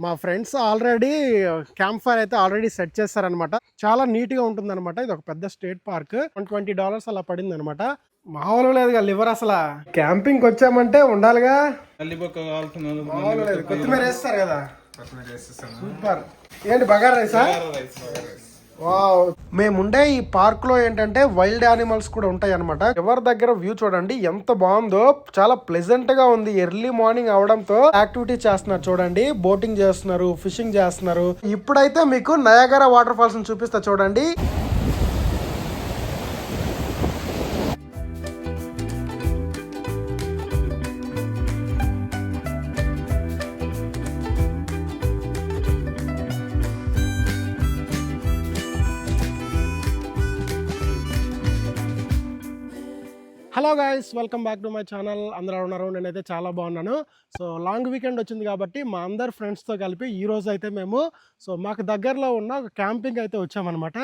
మా friends already camp fire అయితే already set చేస్తారనమాట. చాలా నీట్గా ఉంటుంది అనమాట. ఇది ఒక పెద్ద స్టేట్ పార్క్. $120 అలా పడింది అనమాట. మామూలు లేదుగా లివర్ అసలు. క్యాంపింగ్ వచ్చామంటే ఉండాలిగా. మామూలు లేదు. కొత్తిమీర వేస్తారు కదా, సూపర్. ఏంటి బగారా రైసా? వావ్. మేముండే ఈ పార్క్ లో ఏంటంటే వైల్డ్ యానిమల్స్ కూడా ఉంటాయి అనమాట. ఎవరి దగ్గర వ్యూ చూడండి ఎంత బాగుందో, చాలా ప్లెజెంట్ గా ఉంది. ఎర్లీ మార్నింగ్ అవడంతో యాక్టివిటీ చేస్తున్నారు చూడండి, బోటింగ్ చేస్తున్నారు, ఫిషింగ్ చేస్తున్నారు. ఇప్పుడైతే మీకు నయాగరా వాటర్ ఫాల్స్ చూపిస్తా చూడండి. Hello guys, welcome back to my channel. అందరూ ఉన్నారు, నేనైతే చాలా బాగున్నాను. సో లాంగ్ వీకెండ్ వచ్చింది కాబట్టి మా అందరు ఫ్రెండ్స్తో కలిపి ఈరోజు అయితే మేము మాకు దగ్గరలో ఉన్న ఒక క్యాంపింగ్ అయితే వచ్చామన్నమాట.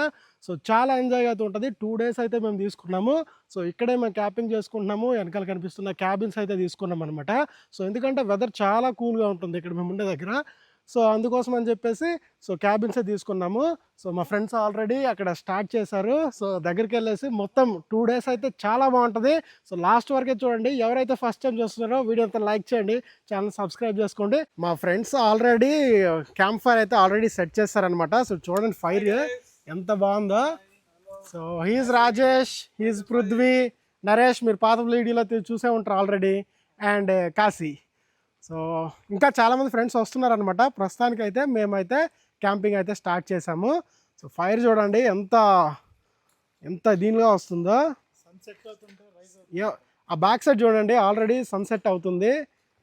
సో చాలా ఎంజాయ్ అయితే ఉంటుంది. 2 days అయితే మేము తీసుకున్నాము. సో ఇక్కడే మేము క్యాంపింగ్ చేసుకుంటున్నాము. వెనకాల కనిపిస్తున్న క్యాబిన్స్ అయితే తీసుకున్నాం అనమాట. సో ఎందుకంటే వెదర్ చాలా కూల్గా ఉంటుంది ఇక్కడ మేము ఉండే దగ్గర. సో అందుకోసం అని చెప్పేసి క్యాబిన్సే తీసుకున్నాము. సో మా ఫ్రెండ్స్ ఆల్రెడీ అక్కడ స్టార్ట్ చేశారు. సో దగ్గరికి వెళ్ళేసి మొత్తం 2 days అయితే చాలా బాగుంటుంది. సో లాస్ట్ వరకే చూడండి. ఎవరైతే ఫస్ట్ టైం చూస్తున్నారో వీడియో అంతా లైక్ చేయండి, ఛానల్ సబ్స్క్రైబ్ చేసుకోండి. మా ఫ్రెండ్స్ ఆల్రెడీ క్యాంప్ ఫైర్ అయితే ఆల్రెడీ సెట్ చేస్తారనమాట. సో చూడండి ఫైర్ ఎంత బాగుందో. So he's Rajesh, he's Prithvi, Naresh. మీరు పాత వీడియోలో చూసే ఉంటారు ఆల్రెడీ. అండ్ కాశీ. సో ఇంకా చాలామంది ఫ్రెండ్స్ వస్తున్నారనమాట. ప్రస్తుతానికి అయితే మేమైతే క్యాంపింగ్ అయితే స్టార్ట్ చేసాము. సో ఫైర్ చూడండి ఎంత ఎంత దీనిగా వస్తుందో. ఆ బ్యాక్ సైడ్ చూడండి ఆల్రెడీ సన్సెట్ అవుతుంది.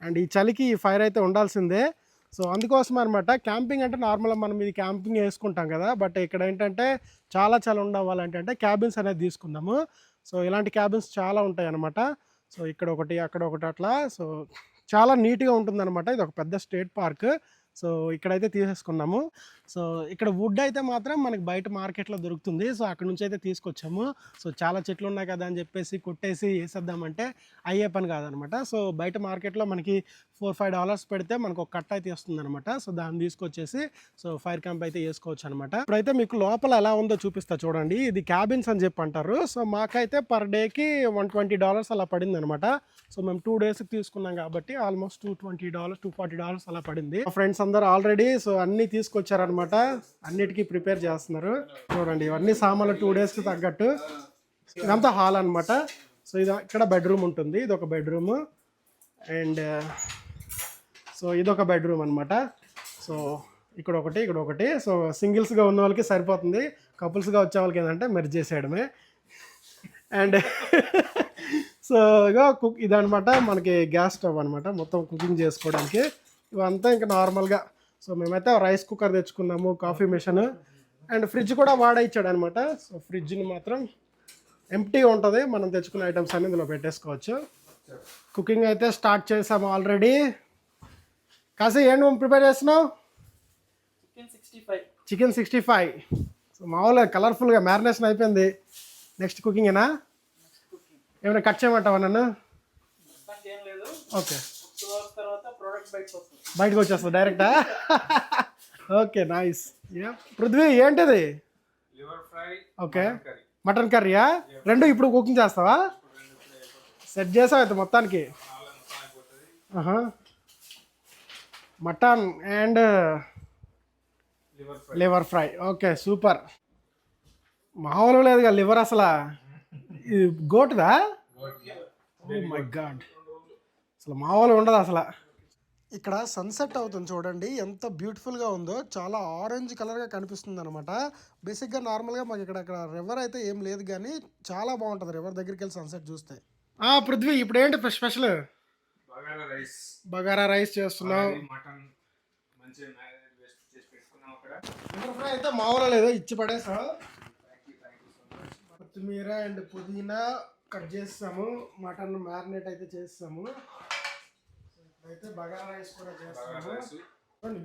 అండ్ ఈ చలికి ఈ ఫైర్ అయితే ఉండాల్సిందే. సో అందుకోసం అనమాట. క్యాంపింగ్ అంటే నార్మల్గా మనం ఇది క్యాంపింగ్ వేసుకుంటాం కదా, బట్ ఇక్కడ ఏంటంటే చాలా చలి ఉండవాలంటే క్యాబిన్స్ అనేది తీసుకున్నాము. సో ఇలాంటి క్యాబిన్స్ చాలా ఉంటాయి అన్నమాట. సో ఇక్కడ ఒకటి, అక్కడ ఒకటి, అట్లా. సో చాలా నీట్గా ఉంటుందన్నమాట. ఇది ఒక పెద్ద స్టేట్ పార్క్. సో ఇక్కడైతే తీసేసుకున్నాము. సో ఇక్కడ వుడ్ అయితే మాత్రం మనకి బయట మార్కెట్లో దొరుకుతుంది. సో అక్కడ నుంచి అయితే తీసుకొచ్చాము. సో చాలా చెట్లు ఉన్నాయి కదా అని చెప్పేసి కొట్టేసి వేసేద్దామంటే అయ్యే పని కాదనమాట. సో బయట మార్కెట్లో మనకి $4-5 పెడితే మనకు ఒక కట్ట అయితే వస్తుంది అనమాట. సో దాన్ని తీసుకొచ్చేసి ఫైర్ క్యాంప్ అయితే వేసుకోవచ్చు అనమాట. ఇప్పుడైతే మీకు లోపల ఎలా ఉందో చూపిస్తా చూడండి. ఇది క్యాబిన్స్ అని చెప్పి అంటారు. సో మాకైతే పర్ డేకి $120 అలా పడింది అనమాట. సో మేము 2 daysకి తీసుకున్నాం కాబట్టి ఆల్మోస్ట్ $240 అలా పడింది. మా ఫ్రెండ్స్ అందరూ ఆల్రెడీ అన్ని తీసుకొచ్చారనమాట. అన్నిటికీ ప్రిపేర్ చేస్తున్నారు చూడండి. ఇవన్నీ సామాన్లు 2 daysకి తగ్గట్టు. ఇదంతా హాల్ అనమాట. సో ఇది ఇక్కడ బెడ్రూమ్ ఉంటుంది. ఇది ఒక బెడ్రూమ్. అండ్ ఇదొక బెడ్రూమ్ అనమాట. సో ఇక్కడ ఒకటి, ఇక్కడ ఒకటి. సో సింగిల్స్గా ఉన్న వాళ్ళకి సరిపోతుంది. కపుల్స్గా వచ్చే వాళ్ళకి ఏంటంటే మెర్జ్ చేసేయడమే. అండ్ సో ఇక ఇదనమాట మనకి గ్యాస్ స్టవ్ అనమాట, మొత్తం కుకింగ్ చేసుకోవడానికి. ఇవంతా ఇంకా నార్మల్గా. సో మేమైతే రైస్ కుక్కర్ తెచ్చుకున్నాము, కాఫీ మిషన్, అండ్ ఫ్రిడ్జ్ కూడా వాడేచ్చాడు అనమాట. సో ఫ్రిడ్జ్ని మాత్రం ఎంప్టీగా ఉంటుంది, మనం తెచ్చుకున్న ఐటమ్స్ అన్ని ఇందులో పెట్టేసుకోవచ్చు. కుకింగ్ అయితే స్టార్ట్ చేసాము ఆల్రెడీ. కాసి ఏంటి ప్రిపేర్ చేస్తున్నావు? చికెన్ 65. సో మామూలుగా కలర్ఫుల్గా మ్యారినేషన్ అయిపోయింది. నెక్స్ట్ కుకింగేనా? ఏమైనా కట్ చేయమంటావా నన్ను? ఓకే, బయటకు వచ్చేస్తా డైరెక్టా? Okay, nice. పృథ్వీ ఏంటిది? ఓకే, మటన్ కర్రీయా? రెండు ఇప్పుడు కుకింగ్ చేస్తావా? సెట్ చేసావు అయితే మొత్తానికి. Mutton and liver fry. Okay, super. మామూలు లేదుగా లివర్ అసలు. ఇది గోటుదా? ఓ మై గాడ్, అసలు మామూలు ఉండదు అసలు. ఇక్కడ సన్సెట్ అవుతుంది చూడండి, ఎంత బ్యూటిఫుల్గా ఉందో. చాలా ఆరెంజ్ కలర్గా కనిపిస్తుంది అనమాట. బేసిక్గా నార్మల్గా మాకు ఇక్కడ రివర్ అయితే ఏం లేదు, కానీ చాలా బాగుంటుంది రివర్ దగ్గరికి వెళ్ళి సన్సెట్ చూస్తే. పృథ్వీ ఇప్పుడు ఏంటి స్పెషల్? బగారా రైస్ చేస్తున్నావు. అయితే మామూలు లేదు, ఇచ్చి పడేసా. కొత్తిమీర అండ్ పుదీనా కట్ చేస్తాము. మటన్ మ్యారినేట్ అయితే చేస్తాము. అయితే బగారా రైస్ కూడా చేస్తాము.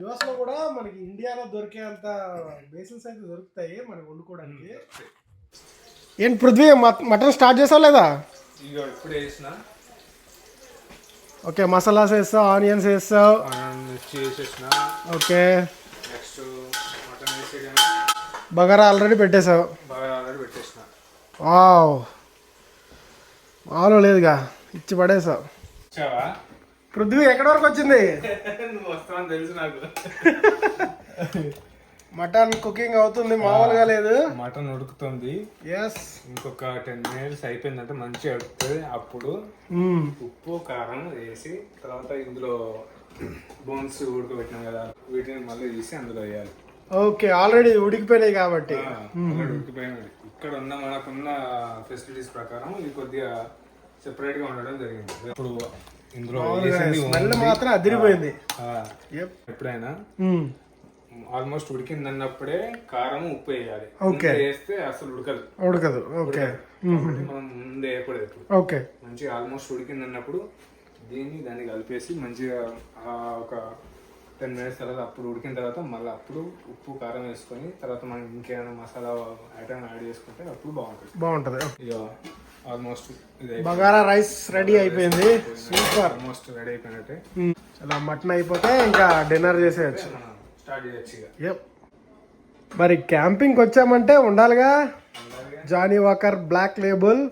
యూఎస్ లో కూడా మనకి ఇండియాలో దొరికేంత బేసిన్స్ అయితే దొరుకుతాయి మనకి వండుకోవడానికి. ఏంటి పృథ్వీ, మటన్ స్టార్ట్ చేసావు లేదా? ఓకే, మసాలాస్ వేస్తావు, ఆనియన్స్ వేస్తావు. మిర్చి వేసేసిన. ఓకే, నెక్స్ట్ మటన్ వేసేది బగారా ఆల్రెడీ పెట్టేసావు. బాగా ఆల్రెడీ పెట్టేసిన. వావ్, మాలో లేదుగా, ఇచ్చి పడేసావు. వచ్చావా? పృథ్వీ ఎక్కడి వరకు వచ్చింది? నువ్వు వస్తావని తెలుసు నాకు. మటన్ కుకింగ్ అవుతుంది, మామూలుగా లేదు. మటన్ ఉడుకుతుంది. ఎస్, ఇంకొక 10 minutes అయిపోయిందంటే మంచిగా ఉడుకుతుంది. అప్పుడు ఉప్పు కారం వేసి తర్వాత ఇందులో బోన్స్ ఉడకబెట్టినాం కదా, వీటిని మళ్ళీ తీసి అందులో వేయాలి. ఓకే, ఆల్రెడీ ఉడికిపోయినాయి కాబట్టి. ఉడికిపోయినాయి. ఇక్కడ ఉన్న మనకున్న ఫెసిలిటీస్ ప్రకారం ఇది కొద్దిగా సెపరేట్ గా ఉండడం జరిగింది. ఇప్పుడు ఇందులో స్మెల్ మాత్రం అదిరిపోయింది. ఎప్పుడైనా ఆల్మోస్ట్ ఉడికింది అన్నప్పుడే కారం ఉప్పు వేయాలి. వేస్తే అసలు ఉడకదు. ఓకే, మనం ముందే వేయకూడదు. ఓకే, మంచిగా ఆల్మోస్ట్ ఉడికింది అన్నప్పుడు దాన్ని కలిపేసి మంచిగా ఒక 10 minutes తర్వాత అప్పుడు ఉడికిన తర్వాత మళ్ళీ అప్పుడు ఉప్పు కారం వేసుకొని తర్వాత మనం ఇంకేమైనా మసాలా ఐటమ్ యాడ్ చేసుకుంటే అప్పుడు బాగుంటుంది. ఇక ఆల్మోస్ట్ బగారా రైస్ రెడీ అయిపోయింది. సూపర్, ఆల్మోస్ట్ రెడీ అయిపోయినట్టే. అలా మటన్ అయిపోతే ఇంకా డిన్నర్ చేసేయచ్చు, స్టార్ట్ చేయొచ్చు ఇక. మరి క్యాంపింగ్కి వచ్చామంటే ఉండాలిగా జానీ వాకర్ బ్లాక్ లేబుల్.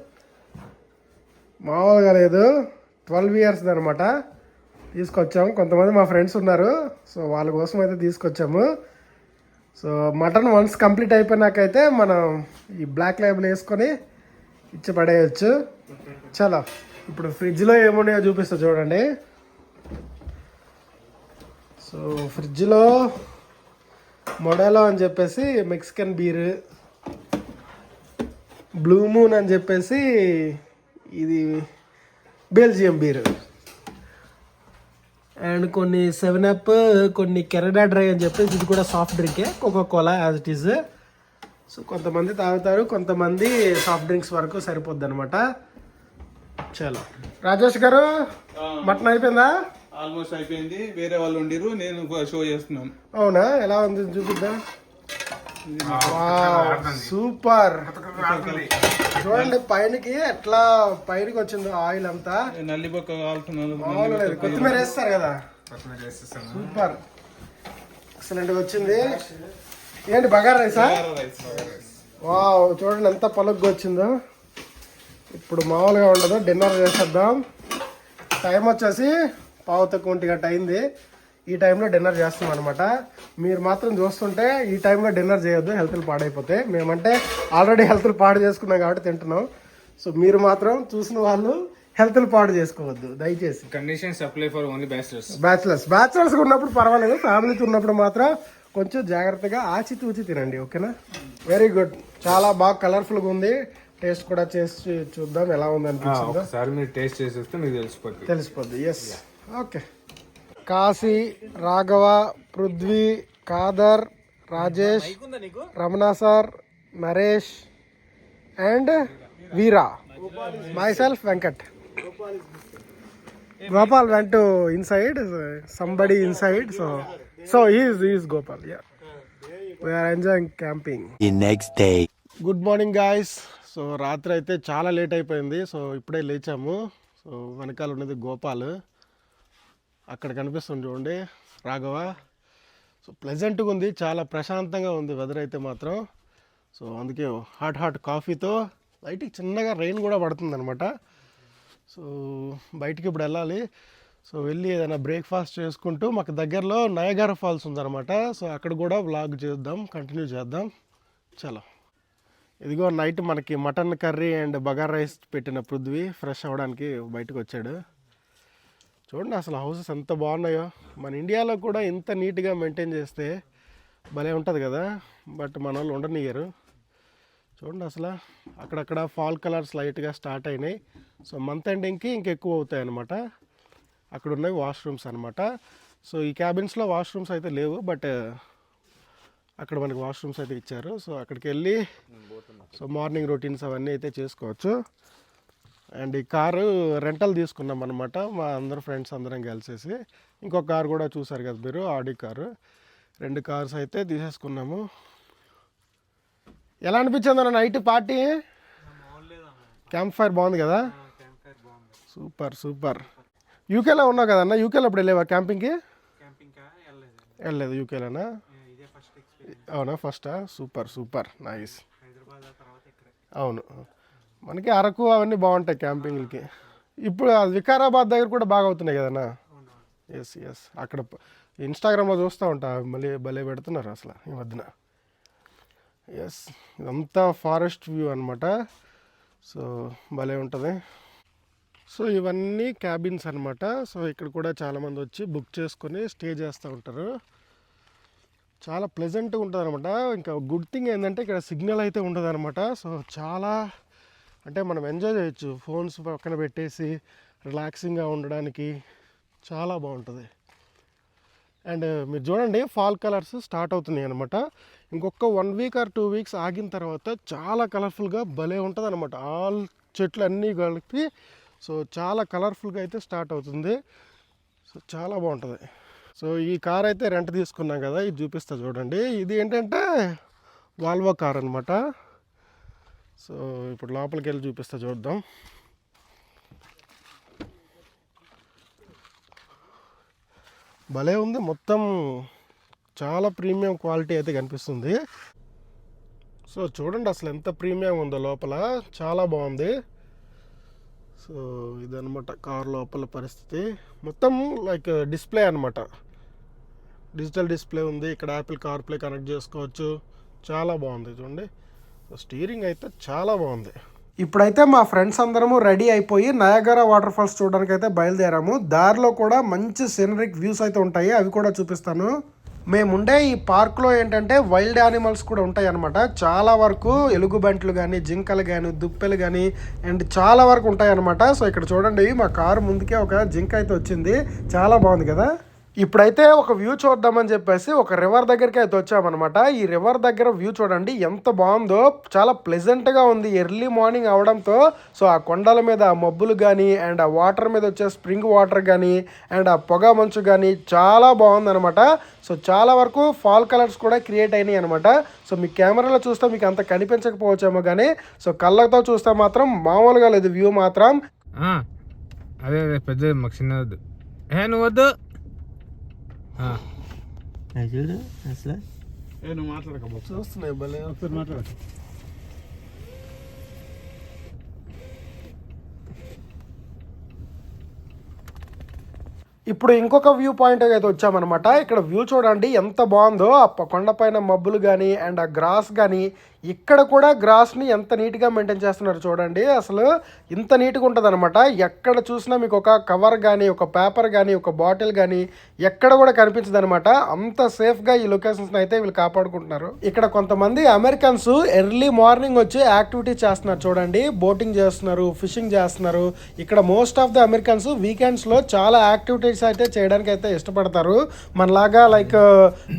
మామూలుగా లేదు, 12 years అనమాట. తీసుకొచ్చాము, కొంతమంది మా ఫ్రెండ్స్ ఉన్నారు, సో వాళ్ళ కోసం అయితే తీసుకొచ్చాము. సో మటన్ వన్స్ కంప్లీట్ అయిపోయినాకైతే మనం ఈ బ్లాక్ లేబుల్ వేసుకొని ఇచ్చి పడేయచ్చు. చాలా ఇప్పుడు ఫ్రిడ్జ్లో ఏమున్నాయో చూపిస్తా చూడండి. సో ఫ్రిడ్జ్లో మొడెలో అని చెప్పేసి మెక్సికన్ బీర్, బ్లూ మూన్ అని చెప్పేసి ఇది బెల్జియం బీర్, అండ్ కొన్ని 7up, కొన్ని కెనడా డ్రై అని చెప్పేసి ఇది కూడా సాఫ్ట్ డ్రింకే, Coca Cola as it is. So కొంతమంది తాగుతారు, కొంతమంది సాఫ్ట్ డ్రింక్స్ వరకు సరిపోద్ది అనమాట. చలో రాజేష్ గారు, మటన్ అయిపోయిందా? ఆల్మోస్ట్ అయిపోయింది. వేరే వాళ్ళు ఉండిరు, నేను షో చేస్తున్నాను. అవునా, ఎలా ఉంది చూపిద్దా. సూపర్, చూడండి పైనకి ఎట్లా పైనకి వచ్చిందో ఆయిల్ అంతా. నల్లిబొక్క కాలుతున్నాను. కొత్తిమీర వేస్తారు కదా, సూపర్ ఎక్సలెంట్ వచ్చింది. ఏంటి బగారా రైసా? వావ్, చూడండి ఎంత పలుగ్గా వచ్చిందో. ఇప్పుడు మామూలుగా ఉండదు, డిన్నర్ చేసేద్దాం. టైం వచ్చేసి 1:15 అయింది. ఈ టైంలో డిన్నర్ చేస్తాం అనమాట. మీరు మాత్రం చూస్తుంటే ఈ టైంలో డిన్నర్ చేయొద్దు, హెల్త్లు పాడైపోతాయి. మేమంటే ఆల్రెడీ హెల్త్లు పాడు చేసుకున్నాం కాబట్టి తింటున్నాం. సో మీరు మాత్రం చూసిన వాళ్ళు హెల్త్లు పాడు చేసుకోవద్దు దయచేసి. Conditions apply for only bachelors ఉన్నప్పుడు పర్వాలేదు, ఫ్యామిలీతో ఉన్నప్పుడు మాత్రం కొంచెం జాగ్రత్తగా ఆచితూచి తినండి, ఓకేనా? వెరీ గుడ్, చాలా బాగా కలర్ఫుల్గా ఉంది. టేస్ట్ కూడా చేసి చూద్దాం ఎలా ఉంది అనిపించిందో. ఒకసారి మీరు టేస్ట్ చేసేస్తే మీకు తెలిసిపోద్ది. Yes, okay. Kashi, Raghava, Prithvi, Kadar, Rajesh, Ramana sir, Naresh and Veera, myself Venkat. Gopal went to inside, somebody inside, so he is Gopal. Yeah, we are enjoying camping. The next day. Good morning guys. So రాత్రి అయితే చాలా లేట్ అయిపోయింది. సో ఇప్పుడే లేచాము. So వెనకాల ఉన్నది గోపాల్, అక్కడ కనిపిస్తుంది చూడండి రాఘవ. సో ప్లెజెంట్గా ఉంది, చాలా ప్రశాంతంగా ఉంది వెదర్ అయితే మాత్రం. సో అందుకే హాట్ కాఫీతో లైట్కి చిన్నగా రెయిన్ కూడా పడుతుంది అనమాట. సో బయటికి ఇప్పుడు వెళ్ళాలి. సో వెళ్ళి ఏదైనా బ్రేక్ఫాస్ట్ చేసుకుంటూ మాకు దగ్గరలో నయగారా ఫాల్స్ ఉందన్నమాట. సో అక్కడ కూడా వ్లాగ్ చేద్దాం, కంటిన్యూ చేద్దాం. చలో, ఇదిగో నైట్ మనకి mutton curry and bagara rice పెట్టిన పృథ్వీ ఫ్రెష్ అవ్వడానికి బయటకు వచ్చాడు. చూడండి అసలు హౌసెస్ ఎంత బాగున్నాయో. మన ఇండియాలో కూడా ఇంత నీట్గా మెయింటైన్ చేస్తే భలే ఉంటుంది కదా, బట్ మన వాళ్ళు ఉండనియ్యరు. చూడండి అసలు అక్కడక్కడ ఫాల్ కలర్స్ లైట్గా స్టార్ట్ అయినాయి. సో మంత్ ఎండింగ్కి ఇంకెక్కువ అవుతాయి అన్నమాట. అక్కడ ఉన్నవి వాష్రూమ్స్ అనమాట. సో ఈ క్యాబిన్స్లో వాష్రూమ్స్ అయితే లేవు, బట్ అక్కడ మనకి వాష్రూమ్స్ అయితే ఇచ్చారు. సో అక్కడికి వెళ్ళి సో మార్నింగ్ రొటీన్స్ అవన్నీ అయితే చేసుకోవచ్చు. అండ్ ఈ కారు రెంటల్ తీసుకున్నాం అనమాట, మా అందరు ఫ్రెండ్స్ అందరం కలిసేసి. ఇంకొక కారు కూడా చూసారు కదా మీరు, ఆడి కారు. 2 కార్స్ అయితే తీసేసుకున్నాము. ఎలా అనిపించింది అన్న నైట్ పార్టీ? క్యాంప్ ఫైర్ బాగుంది కదా, సూపర్. యూకేలో ఉన్నావు కదన్నా, యూకేలో ఇప్పుడు వెళ్ళేవా క్యాంపింగ్కి? వెళ్ళలేదు యూకేలోనా? అవునా, ఫస్టా? Super super, nice. అవును, మనకి అరకు అవన్నీ బాగుంటాయి క్యాంపింగ్లకి. ఇప్పుడు వికారాబాద్ దగ్గర కూడా బాగా అవుతున్నాయి కదన్నా. ఎస్ ఎస్, అక్కడ ఇన్స్టాగ్రామ్లో చూస్తూ ఉంటా, మళ్ళీ భలే పెడుతున్నారు అసలు ఈ మధ్యన. ఎస్, ఇదంతా ఫారెస్ట్ వ్యూ అనమాట. సో భలే ఉంటుంది. సో ఇవన్నీ క్యాబిన్స్ అనమాట. సో ఇక్కడ కూడా చాలామంది వచ్చి బుక్ చేసుకొని స్టే చేస్తూ ఉంటారు. చాలా ప్లెజెంట్గా ఉంటుంది అనమాట. ఇంకా గుడ్ థింగ్ ఏంటంటే ఇక్కడ సిగ్నల్ అయితే ఉండదు అనమాట. సో చాలా అంటే మనం ఎంజాయ్ చేయొచ్చు, ఫోన్స్ పక్కన పెట్టేసి రిలాక్సింగ్గా ఉండడానికి చాలా బాగుంటుంది. అండ్ మీరు చూడండి, ఫాల్ కలర్స్ స్టార్ట్ అవుతున్నాయి అనమాట. ఇంకొక 1 వీక్ ఆర్ 2 వీక్స్ ఆగిన తర్వాత చాలా కలర్ఫుల్గా భలే ఉంటుంది అనమాట. ఆల్ చెట్లు అన్నీ కలిపి సో చాలా కలర్ఫుల్గా అయితే స్టార్ట్ అవుతుంది. సో చాలా బాగుంటుంది. సో ఈ కార్ అయితే రెంట్ తీసుకున్నాం కదా, ఇది చూపిస్తా చూడండి. ఇది ఏంటంటే వాల్వో కార్ అనమాట. సో ఇప్పుడు లోపలికి వెళ్ళి చూపిస్తా, చూద్దాం. భలే ఉంది, మొత్తం చాలా ప్రీమియం క్వాలిటీ అయితే కనిపిస్తుంది. సో చూడండి అసలు ఎంత ప్రీమియం ఉందో లోపల, చాలా బాగుంది. సో ఇదనమాట కార్ లోపల పరిస్థితి. మొత్తం లైక్ డిస్ప్లే అనమాట, డిజిటల్ డిస్ప్లే ఉంది. ఇక్కడ యాపిల్ కార్ ప్లే కనెక్ట్ చేసుకోవచ్చు, చాలా బాగుంది చూడండి. స్టీరింగ్ అయితే చాలా బాగుంది. ఇప్పుడైతే మా ఫ్రెండ్స్ అందరము రెడీ అయిపోయి నయాగరా వాటర్ ఫాల్స్ చూడడానికి అయితే బయలుదేరాము. దారిలో కూడా మంచి సీనరిక్ వ్యూస్ అయితే ఉంటాయి, అవి కూడా చూపిస్తాను. మేముండే ఈ పార్క్లో ఏంటంటే వైల్డ్ యానిమల్స్ కూడా ఉంటాయి అన్నమాట. చాలా వరకు ఎలుగుబంట్లు కానీ, జింకలు కానీ, దుప్పెలు కానీ అండ్ చాలా వరకు ఉంటాయి అన్నమాట. సో ఇక్కడ చూడండి, మా కారు ముందుకే ఒక జింక అయితే వచ్చింది, చాలా బాగుంది కదా. ఇప్పుడైతే ఒక వ్యూ చూద్దామని చెప్పేసి ఒక రివర్ దగ్గరికి అయితే వచ్చామన్నమాట. ఈ రివర్ దగ్గర వ్యూ చూడండి ఎంత బాగుందో, చాలా ప్లెజెంట్గా ఉంది ఎర్లీ మార్నింగ్ అవడంతో. సో ఆ కొండల మీద ఆ మబ్బులు కానీ అండ్ ఆ వాటర్ మీద వచ్చే స్ప్రింగ్ వాటర్ కానీ అండ్ ఆ పొగ మంచు కానీ చాలా బాగుందన్నమాట. సో చాలా వరకు ఫాల్ కలర్స్ కూడా క్రియేట్ అయినాయి అనమాట. సో మీ కెమెరాలో చూస్తే మీకు అంత కనిపించకపోవచ్చేమో కానీ సో కళ్ళతో చూస్తే మాత్రం మామూలుగా లేదు వ్యూ మాత్రం. అదే పెద్ద మాకు చిన్న వద్దు, నువ్వు వద్దు చూడు అసలు నువ్వు మాట్లాడకపో చూస్తున్నాయి భలే, ఒకసారి మాట్లాడ. ఇప్పుడు ఇంకొక వ్యూ పాయింట్ అయితే వచ్చామన్నమాట. ఇక్కడ వ్యూ చూడండి ఎంత బాగుందో, ఆ కొండపైన మబ్బులు కానీ అండ్ ఆ గ్రాస్ కానీ. ఇక్కడ కూడా గ్రాస్ని ఎంత నీట్గా మెయింటైన్ చేస్తున్నారు చూడండి, అసలు ఇంత నీట్గా ఉంటుంది అనమాట. ఎక్కడ చూసినా మీకు ఒక కవర్ కానీ, ఒక పేపర్ కానీ, ఒక బాటిల్ కానీ ఎక్కడ కూడా కనిపించదు అనమాట. అంత సేఫ్గా ఈ లొకేషన్స్ని అయితే వీళ్ళు కాపాడుకుంటున్నారు. ఇక్కడ కొంతమంది అమెరికన్స్ ఎర్లీ మార్నింగ్ వచ్చి యాక్టివిటీస్ చేస్తున్నారు చూడండి, బోటింగ్ చేస్తున్నారు, ఫిషింగ్ చేస్తున్నారు. ఇక్కడ మోస్ట్ ఆఫ్ ద అమెరికన్స్ వీకెండ్స్లో చాలా యాక్టివిటీస్ అయితే చేయడానికి అయితే ఇష్టపడతారు. మనలాగా లైక్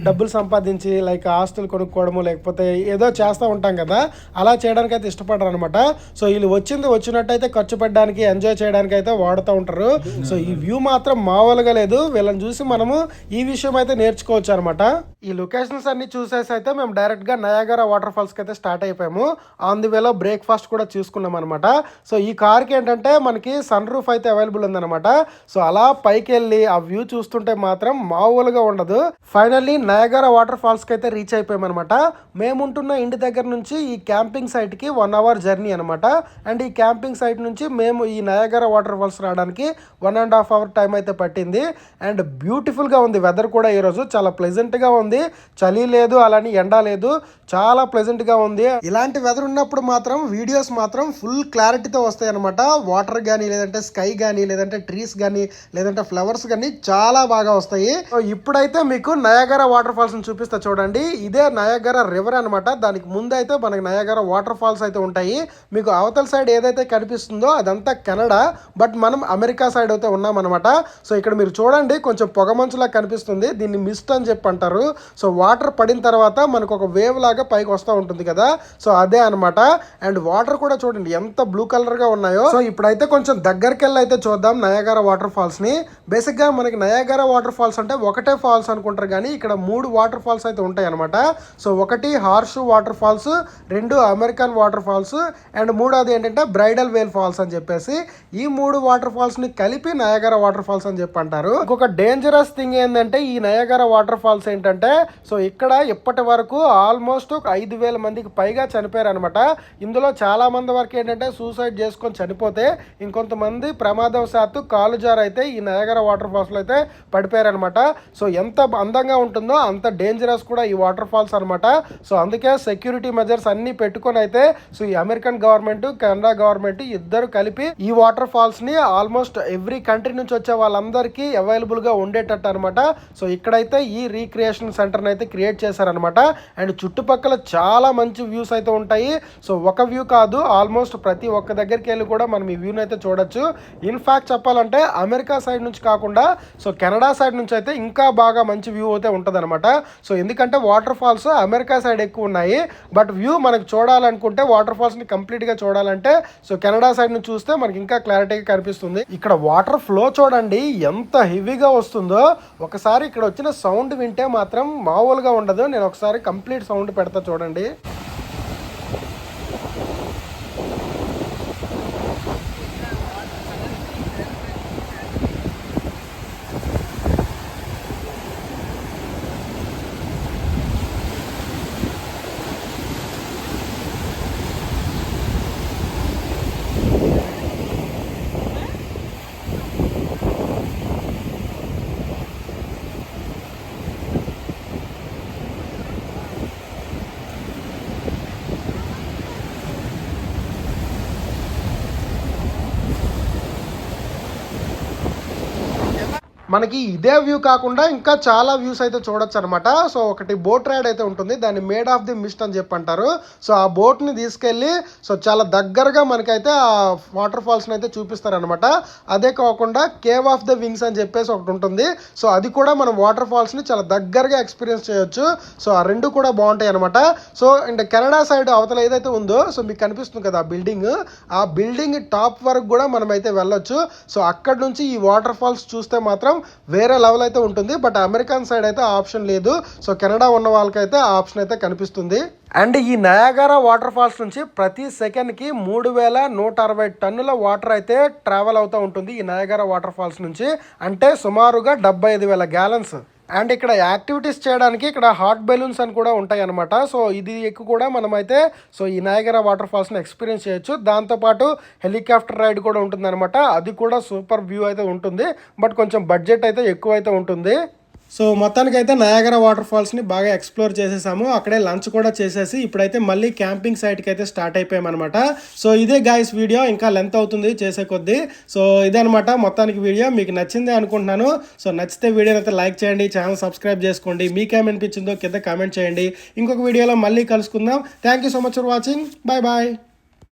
డబ్బులు సంపాదించి లైక్ ఆస్తులు కొనుక్కోవడము లేకపోతే ఏదో చేస్తూ ఉంటాం కదా, అలా చేయడానికి అయితే ఇష్టపడరు అనమాట. సో వీళ్ళు వచ్చినట్టయితే ఖర్చు పెట్టడానికి, ఎంజాయ్ చేయడానికి అయితే వాడుతూ ఉంటారు. సో ఈ వ్యూ మాత్రం మామూలుగా లేదు. వీళ్ళని చూసి మనము ఈ విషయం అయితే నేర్చుకోవచ్చు అనమాట. ఈ లొకేషన్స్ అన్ని చూసేసి అయితే మేము డైరెక్ట్గా నయాగరా వాటర్ ఫాల్స్కి అయితే స్టార్ట్ అయిపోయాము. ఆన్ ది వేలో బ్రేక్ఫాస్ట్ కూడా చూసుకున్నాం అనమాట. సో ఈ కార్కి ఏంటంటే మనకి సన్ రూఫ్ అయితే అవైలబుల్ ఉందన్నమాట. సో అలా పైకి వెళ్ళి ఆ వ్యూ చూస్తుంటే మాత్రం మామూలుగా ఉండదు. ఫైనల్లీ నయాగరా వాటర్ ఫాల్స్కి అయితే రీచ్ అయిపోయామన్నమాట. మేముంటున్న ఇంటి దగ్గర నుంచి ఈ క్యాంపింగ్ సైట్కి 1 అవర్ జర్నీ అనమాట. అండ్ ఈ క్యాంపింగ్ సైట్ నుంచి మేము ఈ నయాగరా వాటర్ ఫాల్స్ రావడానికి 1.5 అవర్ టైం అయితే పట్టింది. అండ్ బ్యూటిఫుల్గా ఉంది వెదర్ కూడా ఈరోజు, చాలా ప్లెజెంట్గా ఉంది. చలి లేదు, అలాని ఎండ లేదు, చాలా ప్లెజెంట్గా ఉంది. ఇలాంటి వెదర్ ఉన్నప్పుడు మాత్రం వీడియోస్ మాత్రం ఫుల్ క్లారిటీతో వస్తాయి అనమాట. వాటర్ కానీ లేదంటే స్కై కానీ లేదంటే ట్రీస్ కానీ లేదంటే ఫ్లవర్స్ కానీ చాలా బాగా వస్తాయి. ఇప్పుడైతే మీకు నయాగరా వాటర్ ఫాల్స్ చూపిస్తా చూడండి. ఇదే నయాగరా రివర్ అనమాట. దానికి ముందు అయితే మనకి నయాగరా వాటర్ ఫాల్స్ అయితే ఉంటాయి. మీకు అవతల సైడ్ ఏదైతే కనిపిస్తుందో అదంతా కెనడా, బట్ మనం అమెరికా సైడ్ అయితే ఉన్నామన్నమాట. సో ఇక్కడ మీరు చూడండి కొంచెం పొగ మంచులా కనిపిస్తుంది, దీన్ని మిస్ట్ అని చెప్పి అంటారు. సో వాటర్ పడిన తర్వాత మనకు ఒక వేవ్ లాగా పైకి వస్తూ ఉంటుంది కదా, సో అదే అనమాట. అండ్ వాటర్ కూడా చూడండి ఎంత బ్లూ కలర్గా ఉన్నాయో. సో ఇప్పుడైతే కొంచెం దగ్గరికి వెళ్ళి అయితే చూద్దాం నయాగరా వాటర్ ఫాల్స్ని. బేసిక్గా మనకి నయాగరా వాటర్ ఫాల్స్ అంటే ఒకటే ఫాల్స్ అనుకుంటారు, కానీ ఇక్కడ 3 వాటర్ ఫాల్స్ అయితే ఉంటాయి అనమాట. సో ఒకటి Horseshoe waterfalls, 2 American waterfalls, and 3వది ఏంటంటే బ్రైడల్ వేల్ ఫాల్స్ అని చెప్పేసి ఈ 3 వాటర్ ఫాల్స్ని కలిపి నయాగరా వాటర్ ఫాల్స్ అని చెప్పి అంటారు. ఇంకొక డేంజరస్ థింగ్ ఏంటంటే ఈ నయాగరా వాటర్ ఫాల్స్ ఏంటంటే, సో ఇక్కడ ఇప్పటి వరకు ఆల్మోస్ట్ ఒక 5,000 మందికి పైగా చనిపోయారు అనమాట. ఇందులో చాలా మంది వరకు ఏంటంటే సూసైడ్ చేసుకొని చనిపోతే, ఇంకొంతమంది ప్రమాదవశాత్తు కాలు జారు అయితే ఈ నయాగరా వాటర్ ఫాల్స్లో అయితే పడిపోయారు అనమాట. సో ఎంత అందంగా ఉంటుందో అంత డేంజరస్ కూడా ఈ వాటర్ ఫాల్స్ అనమాట. సో అందుకే సెక్యూరిటీ మెజర్స్ అన్ని పెట్టుకొని అయితే సో ఈ అమెరికన్ గవర్నమెంట్, కెనడా గవర్నమెంట్ ఇద్దరు కలిపి ఈ వాటర్ ఫాల్స్ ని ఆల్మోస్ట్ ఎవ్రీ కంట్రీ నుంచి వచ్చే వాళ్ళందరికీ అవైలబుల్ గా ఉండేటట్టు అనమాట. సో ఇక్కడైతే ఈ రీక్రియేషన్ సెంటర్ అయితే క్రియేట్ చేశారనమాట. అండ్ చుట్టుపక్కల చాలా మంచి వ్యూస్ అయితే ఉంటాయి. సో ఒక వ్యూ కాదు, ఆల్మోస్ట్ ప్రతి ఒక్క దగ్గరికి వెళ్ళి కూడా మనం ఈ వ్యూని అయితే చూడొచ్చు. ఇన్ఫాక్ట్ చెప్పాలంటే అమెరికా సైడ్ నుంచి కాకుండా సో కెనడా సైడ్ నుంచి అయితే ఇంకా బాగా మంచి వ్యూ అయితే ఉంటుంది అనమాట. సో ఎందుకంటే వాటర్ ఫాల్స్ అమెరికా సైడ్ ఎక్కువ ఉన్నాయి, బట్ వ్యూ మనకు చూడాలనుకుంటే వాటర్ ఫాల్స్ ని కంప్లీట్ గా చూడాలంటే సో కెనడా సైడ్ నుంచి చూస్తే మనకి ఇంకా క్లారిటీగా కనిపిస్తుంది. ఇక్కడ వాటర్ ఫ్లో చూడండి ఎంత హెవీగా వస్తుందో. ఒకసారి ఇక్కడ వచ్చిన సౌండ్ వింటే మాత్రం మామూలుగా ఉండదు. నేను ఒకసారి కంప్లీట్ సౌండ్ పెడతా చూడండి. మనకి ఇదే వ్యూ కాకుండా ఇంకా చాలా వ్యూస్ అయితే చూడొచ్చు అనమాట. సో ఒకటి బోట్ రైడ్ అయితే ఉంటుంది, దాన్ని మేడ్ ఆఫ్ ది మిస్ట్ అని చెప్పి అంటారు. సో ఆ బోట్ని తీసుకెళ్ళి సో చాలా దగ్గరగా మనకైతే ఆ వాటర్ ఫాల్స్ని అయితే చూపిస్తారనమాట. అదే కాకుండా కేవ్ ఆఫ్ ద వింగ్స్ అని చెప్పేసి ఒకటి ఉంటుంది. సో అది కూడా మనం వాటర్ ఫాల్స్ని చాలా దగ్గరగా ఎక్స్పీరియన్స్ చేయొచ్చు. సో ఆ రెండు కూడా బాగుంటాయి అనమాట. సో అండ్ కెనడా సైడ్ అవతల ఏదైతే ఉందో సో మీకు కనిపిస్తుంది కదా ఆ బిల్డింగ్ టాప్ వరకు కూడా మనం అయితే వెళ్ళొచ్చు. సో అక్కడ నుంచి ఈ వాటర్ ఫాల్స్ చూస్తే మాత్రం వేరే లెవెల్ అయితే ఉంటుంది. బట్ అమెరికన్ సైడ్ అయితే ఆప్షన్ లేదు. సో కెనడా ఉన్న వాళ్ళకైతే ఆ ఆప్షన్ అయితే కనిపిస్తుంది. అండ్ ఈ నయాగరా వాటర్ ఫాల్స్ నుంచి ప్రతి సెకండ్కి 3,160 టన్నుల వాటర్ అయితే ట్రావెల్ అవుతూ ఉంటుంది ఈ నయాగరా వాటర్ ఫాల్స్ నుంచి. అంటే సుమారుగా 75,000 గ్యాలన్స్. అండ్ ఇక్కడ యాక్టివిటీస్ చేయడానికి ఇక్కడ హాట్ బెలూన్స్ అని కూడా ఉంటాయి అనమాట. సో ఇది ఎక్కువ కూడా మనమైతే సో ఈ నయాగరా వాటర్ ఫాల్స్ని ఎక్స్పీరియన్స్ చేయొచ్చు. దాంతోపాటు హెలికాప్టర్ రైడ్ కూడా ఉంటుంది అనమాట. అది కూడా సూపర్ వ్యూ అయితే ఉంటుంది, బట్ కొంచెం బడ్జెట్ అయితే ఎక్కువ అయితే ఉంటుంది. సో మొత్తానికైతే నయాగరా వాటర్ ఫాల్స్ని బాగా ఎక్స్ప్లోర్ చేసేసాము. అక్కడే లంచ్ కూడా చేసేసి ఇప్పుడైతే మళ్ళీ క్యాంపింగ్ సైట్కి అయితే స్టార్ట్ అయిపోయామన్నమాట. సో ఇదే గాయస్ వీడియో, ఇంకా లెంత్ అవుతుంది చేసే కొద్దీ. సో ఇదే అనమాట మొత్తానికి వీడియో. మీకు నచ్చిందే అనుకుంటున్నాను. సో నచ్చితే వీడియోని అయితే లైక్ చేయండి, ఛానల్ సబ్స్క్రైబ్ చేసుకోండి. మీకేమనిపించిందో కింద కామెంట్ చేయండి. ఇంకొక వీడియోలో మళ్ళీ కలుసుకుందాం. Thank you so much for watching. Bye bye.